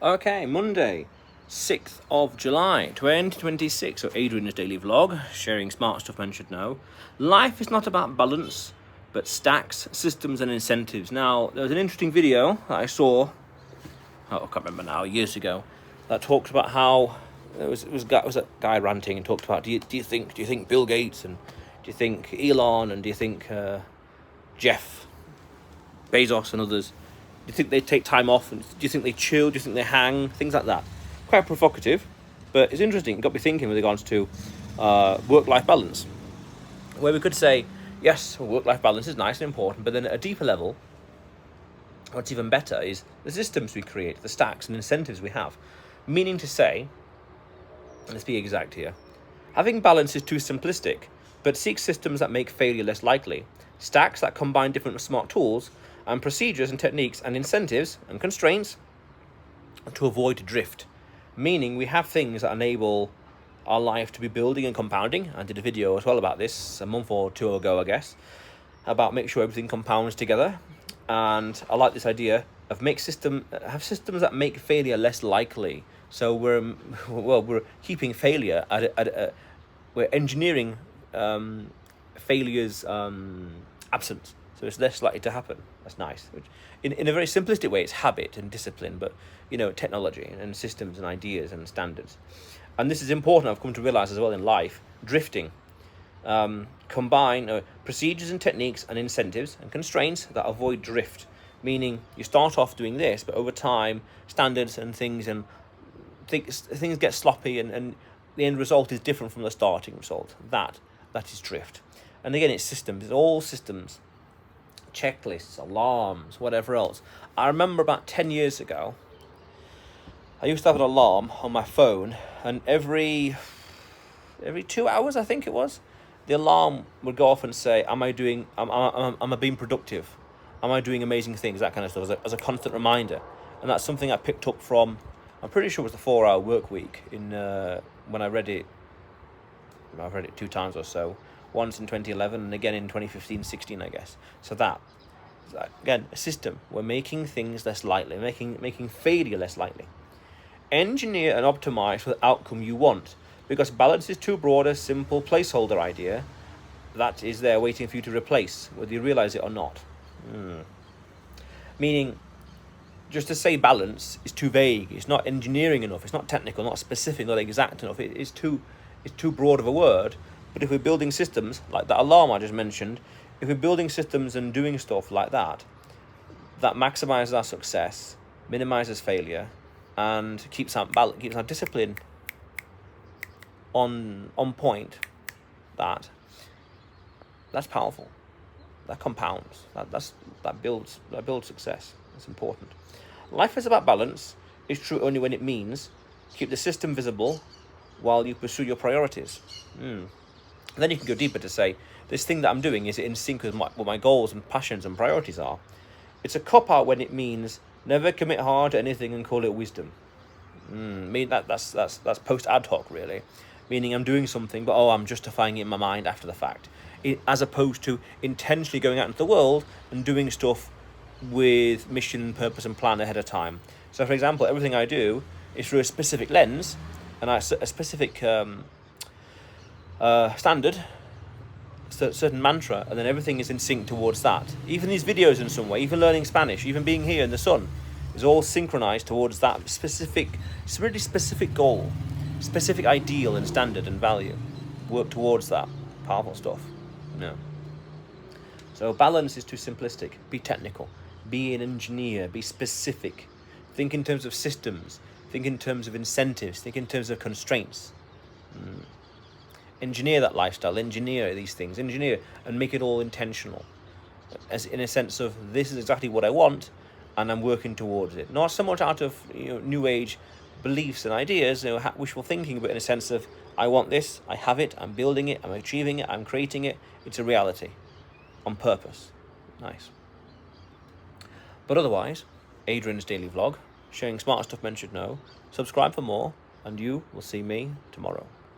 Okay, Monday, 6th of July, 2026. So Adrian's daily vlog, sharing smart stuff men should know. Life is not about balance, but stacks, systems and incentives. Now, there was an interesting video that I saw, I can't remember now, years ago, that talked about how, it was a guy ranting and talked about, do you think Bill Gates and do you think Elon and do you think Jeff Bezos and others, do you think they take time off? And do you think they chill? Do you think they hang? Things like that. Quite provocative, but it's interesting. It got me thinking with regards to work-life balance, where we could say, yes, work-life balance is nice and important, but then at a deeper level, what's even better is the systems we create, the stacks and incentives we have. Meaning to say, let's be exact here, having balance is too simplistic, but seek systems that make failure less likely. Stacks that combine different smart tools and procedures and techniques and incentives and constraints to avoid drift. Meaning we have things that enable our life to be building and compounding. I did a video as well about this a month or two ago, I guess, about make sure everything compounds together. And I like this idea of have systems that make failure less likely. So we're keeping failure we're engineering failure's absence, so it's less likely to happen. That's nice. Which, in a very simplistic way, it's habit and discipline, but technology and systems and ideas and standards. And this is important. I've come to realize as well in life. Drifting. Combine procedures and techniques and incentives and constraints that avoid drift. Meaning you start off doing this, but over time, standards and things get sloppy, and the end result is different from the starting result. That is drift. And again, it's systems. It's all systems. Checklists, alarms, whatever else. I remember about 10 years ago, I used to have an alarm on my phone, and every 2 hours, I think it was, the alarm would go off and say, am I being productive? Am I doing amazing things? That kind of stuff, as a constant reminder. And that's something I picked up from, I'm pretty sure it was the 4-Hour Work Week when I read it. I've read it 2 times or so. Once in 2011 and again in 2015-16, I guess. So that, again, a system. We're making things less likely, making failure less likely. Engineer and optimize for the outcome you want, because balance is too broad a simple placeholder idea that is there waiting for you to replace, whether you realize it or not. Meaning, just to say balance is too vague. It's not engineering enough. It's not technical, not specific, not exact enough. It's too broad of a word. But if we're building systems like that alarm I just mentioned, if we're building systems and doing stuff like that maximizes our success, minimizes failure, and keeps our discipline on point, that's powerful. That compounds. That builds success. That's important. Life is about balance. It's true only when it means keep the system visible while you pursue your priorities. Then you can go deeper to say, this thing that I'm doing, is it in sync with what my goals and passions and priorities are? It's a cop-out when it means never commit hard to anything and call it wisdom. That's post ad hoc, really. Meaning I'm doing something, but I'm justifying it in my mind after the fact. As opposed to intentionally going out into the world and doing stuff with mission, purpose and plan ahead of time. So, for example, everything I do is through a specific lens and a specific standard, certain mantra, and then everything is in sync towards that. Even these videos in some way, even learning Spanish, even being here in the sun, is all synchronized towards that really specific goal, specific ideal and standard and value. Work towards that. Powerful stuff. So balance is too simplistic. Be technical. Be an engineer. Be specific. Think in terms of systems. Think in terms of incentives. Think in terms of constraints. Engineer that lifestyle, engineer these things, engineer and make it all intentional, as in a sense of this is exactly what I want and I'm working towards it. Not so much out of new age beliefs and ideas, wishful thinking, but in a sense of I want this, I have it, I'm building it, I'm achieving it, I'm creating it. It's a reality on purpose. Nice. But otherwise, Adrian's daily vlog, sharing smart stuff men should know. Subscribe for more, and you will see me tomorrow.